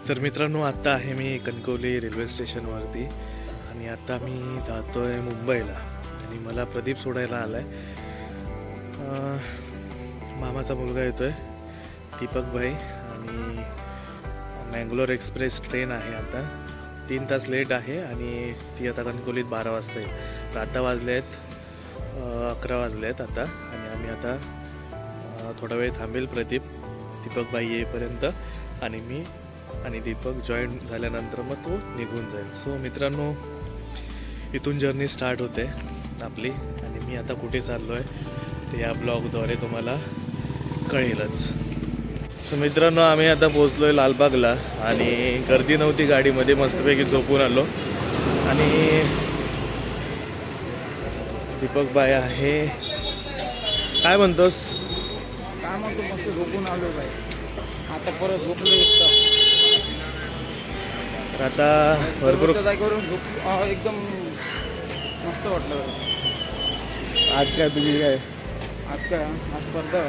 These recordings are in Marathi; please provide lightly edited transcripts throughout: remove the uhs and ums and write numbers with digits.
तर मित्रांनो, आत्ता आहे मी कणकवली रेल्वे स्टेशनवरती आणि आता मी जातो आहे मुंबईला आणि मला प्रदीप सोडायला आला आहे. मामाचा मुलगा येतो आहे, दीपक भाई. आणि मँगलोर एक्सप्रेस ट्रेन आहे, आता 3 तास लेट आहे आणि ती आता कणकवलीत 12 वाजता आहे. तर आता वाजले आहेत 11 वाजले आहेत आता. आणि आम्ही आता थोडा वेळ थांबेल प्रदीप, दीपक भाई येईपर्यंत, आणि मी आणि दीपक जॉईन झाल्यानंतर मग तो निघून जाईल. सो मित्रांनो, इथून जर्नी स्टार्ट होते आपली आणि मी आता कुठे चाललो आहे ते या ब्लॉगद्वारे तुम्हाला कळेलच. सो मित्रांनो, आम्ही आता पोचलो आहे लालबागला आणि गर्दी नव्हती गाडीमध्ये, मस्तपैकी झोपून आलो. आणि दीपक बाय आहे. काय म्हणतोस? काय म्हणतो, मस्त झोपून आलो बाई. आता परत झोपलो तर आता भरपूर जागेवरून झोप एकदम मस्त वाटलं. आज काय तुझी काय? आज स्पर्धा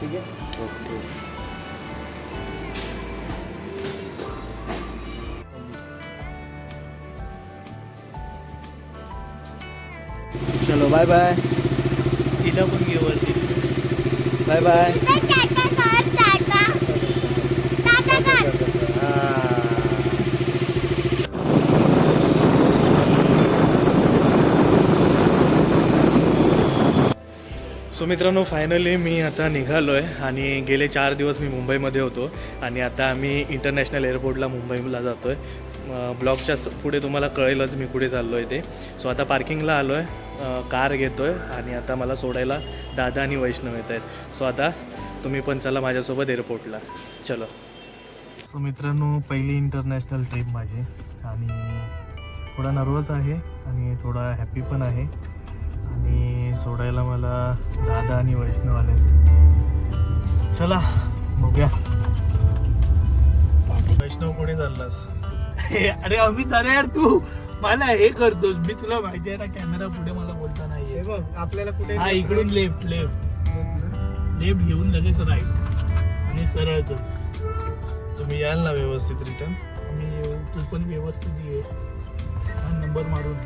ठीक आहे. ओके. चलो बाय बाय. तिला पण घेऊ वरती. Bye bye. सो मित्रांनो, फायनली मी आता निघालो आहे आणि गेले 4 दिवस मी मुंबईमध्ये होतो आणि आता आम्ही इंटरनॅशनल एअरपोर्टला मुंबईला जातो आहे. ब्लॉगच्या पुढे तुम्हाला कळेलच मी कुठे चाललो आहे ते. सो आता पार्किंगला आलो आहे, कार घेतो आहे आणि आता मला सोडायला दादा आणि वैष्णव येत आहेत. सो आता तुम्ही पण चला माझ्यासोबत एअरपोर्टला. चलो. सो मित्रांनो, पहिली इंटरनॅशनल ट्रिप माझी आणि थोडा नर्वस आहे आणि थोडा हॅपी पण आहे. आणि सोडायला मला दादा आणि वैष्णव आले. चला बघूया. वैष्णव पुढे चाललास? अरे अमित, अरे यार तू मला हे करतोस. मी तुला माहिती आहे ना, कॅमेरा पुढे मला बोलता नाहीये. बघ आपल्याला कुठे, हा इकडून लेफ्ट घेऊन लगेच राईट आणि सरळ चल. तुम्ही याल ना व्यवस्थित रिटर्न? आम्ही येऊ, तू पण व्यवस्थित ये. नंबर मारून.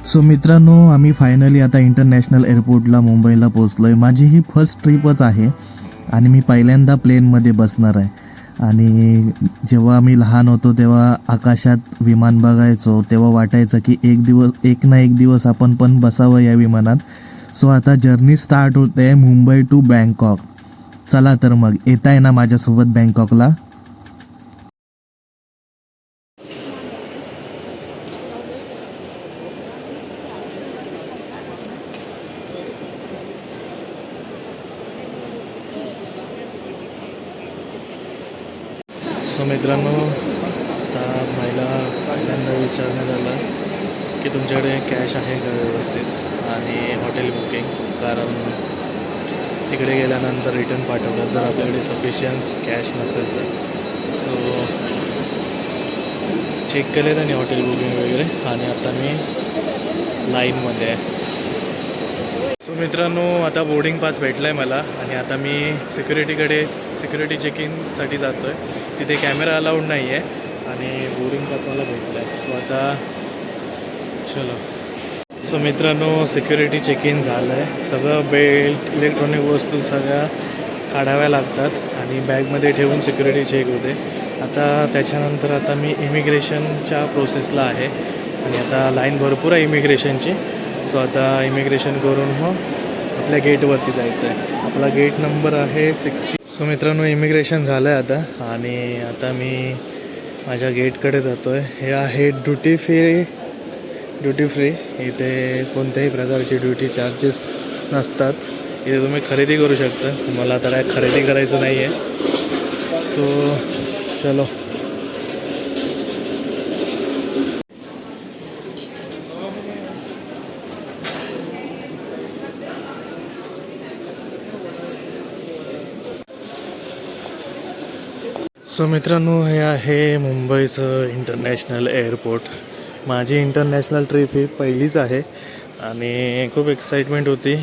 सो मित्रांनो, आम्ही फायनली आता इंटरनॅशनल एअरपोर्टला मुंबईला पोचलो आहे. माझी ही फर्स्ट ट्रिपच आहे आणि मी पहिल्यांदा प्लेनमध्ये बसणार आहे. आणि जेव्हा मी लहान होतो तेव्हा आकाशात विमान बघायचो तेव्हा वाटायचं की एक ना एक दिवस आपण पण बसावं या विमानात. सो आता जर्नी स्टार्ट होते मुंबई टू बँकॉक. चला तर मग, येत आहे ना माझ्यासोबत बँकॉकला? सो मित्रांनो, आता मला पहिल्यांदा विचारण्यात आलं की तुमच्याकडे कॅश आहे का व्यवस्थित आणि हॉटेल बुकिंग, कारण तिकडे गेल्यानंतर रिटर्न पाठवतात जर आपल्याकडे सफिशियन्स कॅश नसेल तर. सो चेक केले त्यांनी हॉटेल बुकिंग वगैरे आणि आता मी लाईनमध्ये आहे. सो मित्रांनो, आता बोर्डिंग पास भेटला आहे मला आणि आता मी सिक्युरिटी चेकिंगसाठी जातो आहे. तिथे कॅमेरा अलाउड नाही आहे आणि बोर्डिंग पास मला भेटला आहे. सो आता चलो. सो मित्रांनो, सिक्युरिटी चेकिंग झालं आहे. सगळं बेल्ट, इलेक्ट्रॉनिक वस्तू सगळ्या काढाव्या लागतात आणि बॅगमध्ये ठेवून सिक्युरिटी चेक होते. आता त्याच्यानंतर आता मी इमिग्रेशनच्या प्रोसेसला आहे आणि आता लाईन भरपूर आहे इमिग्रेशनची. सो आता इमिग्रेशन करून मग आपल्या गेटवरती जायचं आहे. आपला गेट नंबर आहे 60. सो मित्रांनो, इमिग्रेशन झालं आहे आता आणि आता मी माझ्या गेटकडे जातो आहे. हे आहे ड्युटी ड्युटी फ्री. इथे कोणत्याही प्रकारचे ड्युटी चार्जेस नसतात. इथे तुम्ही खरेदी करू शकता. मला आता काय खरेदी करायचं नाही आहे. सो चलो. सो मित्रांनो, हे आहे मुंबईचं इंटरनॅशनल एअरपोर्ट. माझी इंटरनॅशनल ट्रिप ही पहिलीच आहे आणि खूप एक्साइटमेंट होती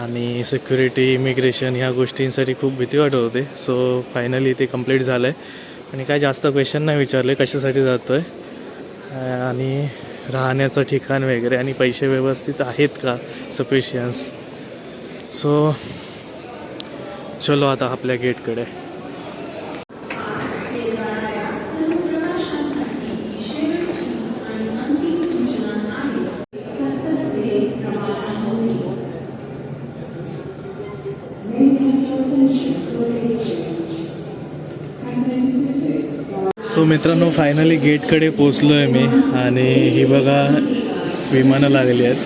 आणि सिक्युरिटी, इमिग्रेशन ह्या गोष्टींसाठी खूप भीती वाटत होती. सो फायनली ते कंप्लीट झालं आहे आणि काय जास्त क्वेश्चन नाही विचारले कशासाठी जातो आहे आणि राहण्याचं ठिकाण वगैरे आणि पैसे व्यवस्थित आहेत का, सफिशियन्स. सो चलो आता आपल्या गेटकडे. सो मित्रांनो, फायनली गेटकडे पोचलो आहे मी आणि ही बघा विमानं लागली आहेत.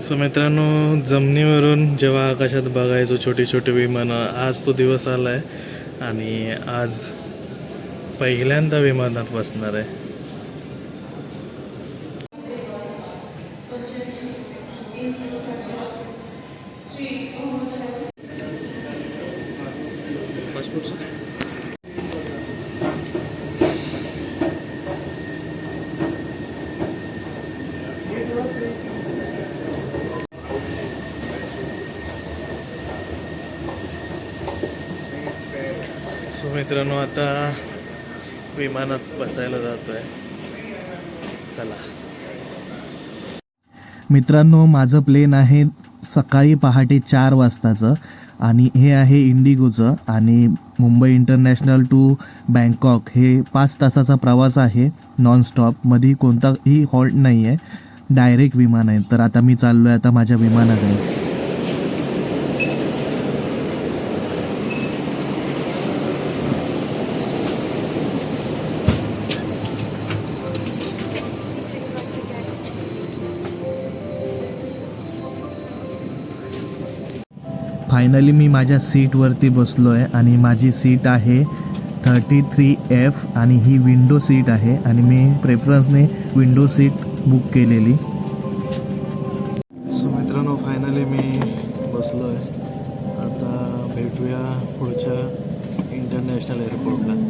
सो मित्रांनो, जमिनीवरून जेव्हा आकाशात बघायचो छोटी छोटी विमानं, आज तो दिवस आला आहे आणि आज पहिल्यांदा विमानात बसणार आहे. सो मित्रांनो, आता विमानात बसायला जातोय. चला. मित्रांनो, माझं प्लेन आहे सकाळी पहाटे 4 वाजताचं आणि हे आहे इंडिगोचं आणि मुंबई इंटरनॅशनल टू बँकॉक हे 5 तासाचा प्रवास आहे. नॉनस्टॉप, मध्ये कोणताही हॉल्ट नाही आहे, डायरेक्ट विमान आहे. तर आता मी चाललो आहे आता माझ्या विमानाकडे. फायनली मी माझ्या सीटवरती बसलो आहे आणि माझी सीट आहे 33F आणि ही विंडो सीट आहे आणि मी प्रेफरन्सने विंडो सीट बुक केलेली. सो मित्रांनो, फायनली मी बसलो आहे. आता भेटूया पुढच्या इंटरनॅशनल एअरपोर्टला.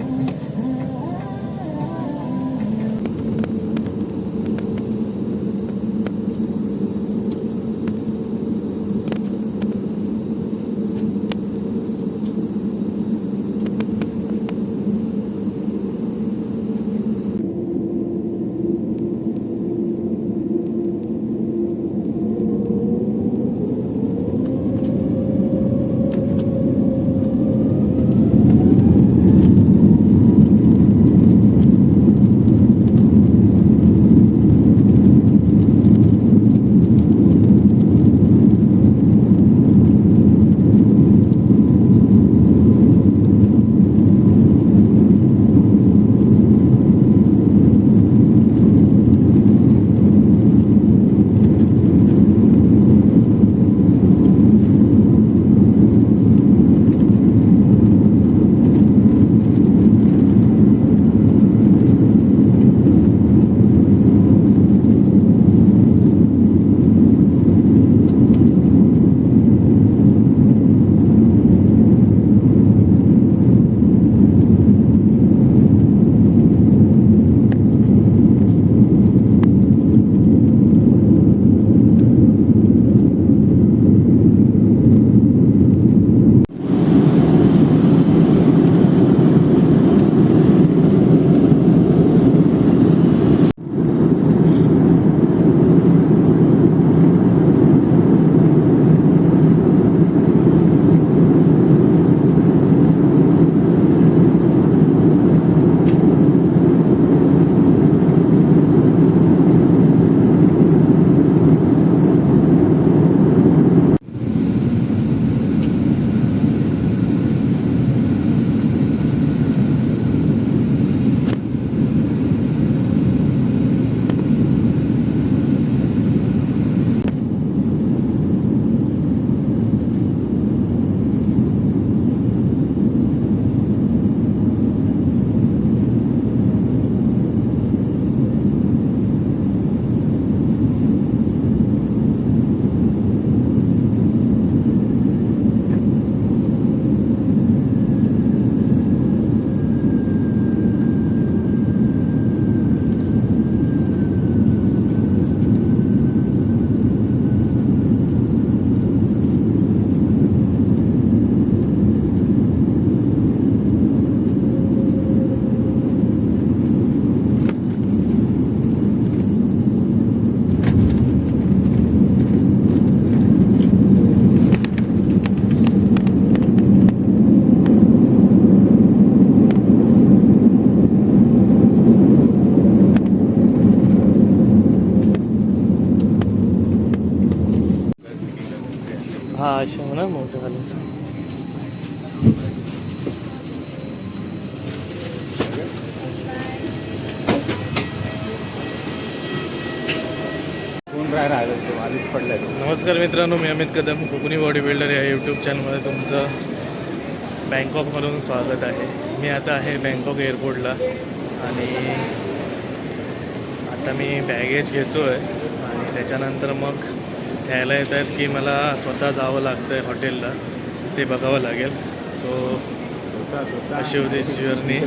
नमस्कार मित्रांनो, मी अमित कदम, कोकणी बॉडी बिल्डर या यूट्यूब चॅनलमध्ये तुमचं बँकॉकमधून स्वागत आहे. मी आता आहे बँकॉक एअरपोर्टला आणि आता मी बॅगेज घेतो आहे आणि त्याच्यानंतर मग घ्यायला येत आहेत की मला स्वतः जावं लागतं आहे हॉटेलला, ते बघावं लागेल. सो अशी होती जर्नी.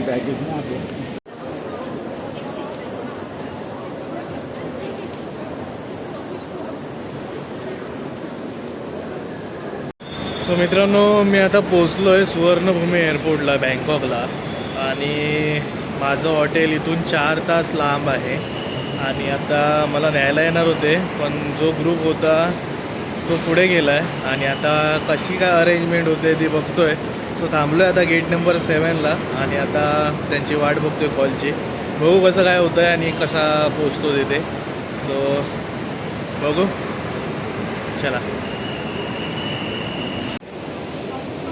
सो मित्रांनो, मी आता पोचलो आहे सुवर्णभूमी एअरपोर्टला बँकॉकला आणि माझं हॉटेल इथून 4 तास लांब आहे. आणि आता मला न्यायला येणार होते, पण जो ग्रुप होता तो पुढे गेला आहे आणि आता कशी काय अरेंजमेंट होते ती बघतो आहे. सो थांबलो आहे आता गेट नंबर 7ला आणि आता त्यांची वाट बघतो आहे कॉलची. बघू कसं काय होतं आहे आणि कसा पोचतो तिथे. सो बघू, चला.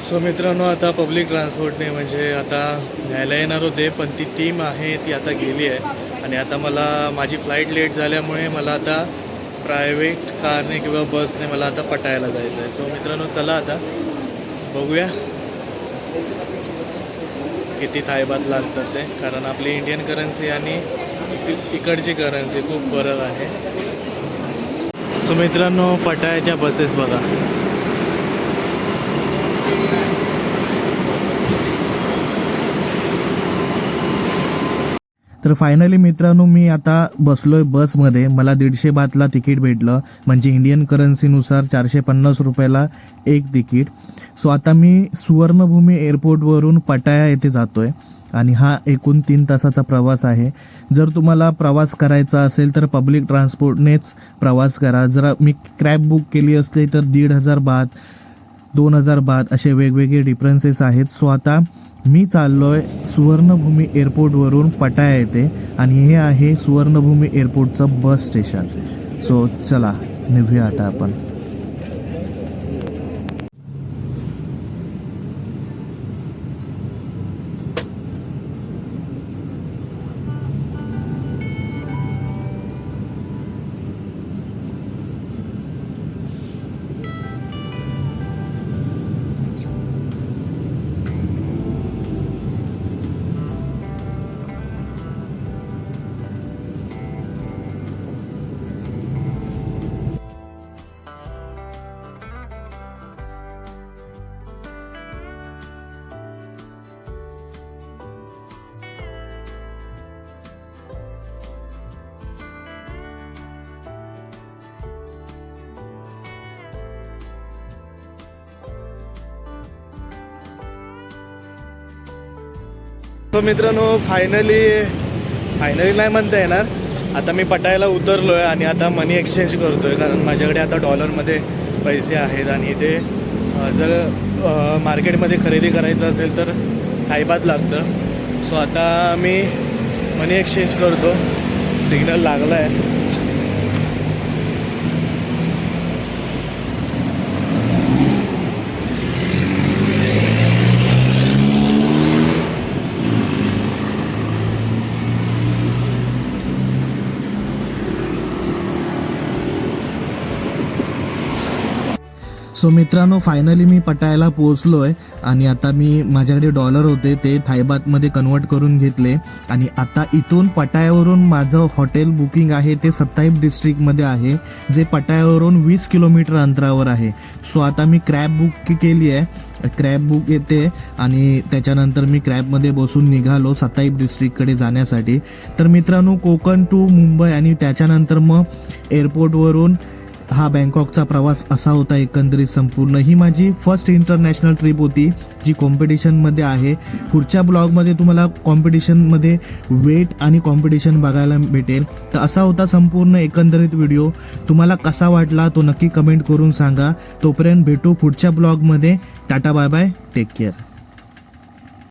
सो मित्रांनो, आता पब्लिक ट्रान्सपोर्टने म्हणजे आता न्यायला येणार होते, पण ती टीम आहे ती आता गेली आहे आणि आता मला माझी फ्लाईट लेट झाल्यामुळे मला आता प्रायव्हेट कारने किंवा बसने मला आता पटायला जायचं आहे. सो मित्रांनो, चला आता बघूया किती थायबात लागतात ते, कारण आपली इंडियन करन्सी आणि इकडची करन्सी खूप फरक आहे. सो मित्रांनो, पटायाच्या बसेस बघा. तर फायनली मित्रांनो, मी आता बसलोय बसमध्ये. मला 150 बातला तिकीट भेटलं, म्हणजे इंडियन करन्सीनुसार 450 रुपयाला एक तिकीट. सो आता मी सुवर्णभूमी एअरपोर्टवरून पटाया येथे जातोय आणि हा एकूण 3 तासाचा प्रवास आहे. जर तुम्हाला प्रवास करायचा असेल तर पब्लिक ट्रान्सपोर्टनेच प्रवास करा. जर मी क्रॅब बुक केली असते तर 1,500 बात, 2,000 बात असे वेगवेगळे डिफरन्सेस आहेत. सो आता मी चाललोय सुवर्णभूमी एअरपोर्टवरून पटाया येथे आणि हे आहे सुवर्णभूमी एअरपोर्टचं बस स्टेशन. सो चला निघूया आता आपण. तो मित्रांनो, फायनली नाही म्हणता येणार. आता मी पटायला उतरलो आहे आणि आता मनी एक्सचेंज करतो आहे, कारण माझ्याकडे आता डॉलरमध्ये पैसे आहेत आणि ते जर मार्केटमध्ये खरेदी करायचं असेल तर थायबात लागतं. सो आता मी मनी एक्सचेंज करतो. सिग्नल लागला आहे. सो मित्रांनो, फायनली मी पटायाला पोहोचलो आहे आणि आता मी माझ्याकडे डॉलर होते ते थायबातमध्ये कन्वर्ट करून घेतले आणि आता इथून पटायावरून माझं हॉटेल बुकिंग आहे ते सत्ताईब डिस्ट्रिक्टमध्ये आहे, जे पटायावरून 20 किलोमीटर अंतरावर आहे. सो आता मी क्रॅब बुक केली आहे. क्रॅब बुक येते आणि त्याच्यानंतर मी क्रॅबमध्ये बसून निघालो सत्ताईब डिस्ट्रिक्टकडे जाण्यासाठी. तर मित्रांनो, कोकण टू मुंबई आणि त्याच्यानंतर मग एअरपोर्टवरून हा बँकॉकचा प्रवास असा होता एकंदरीत संपूर्ण. ही माझी फर्स्ट इंटरनॅशनल ट्रिप होती जी कॉम्पिटिशनमध्ये आहे. पुढच्या ब्लॉगमध्ये तुम्हाला कॉम्पिटिशनमध्ये वेट आणि कॉम्पिटिशन बघायला भेटेल. तर असा होता संपूर्ण एकंदरीत व्हिडिओ. तुम्हाला कसा वाटला तो नक्की कमेंट करून सांगा. तोपर्यंत भेटू पुढच्या ब्लॉगमध्ये. Ta-ta bye bye, take care.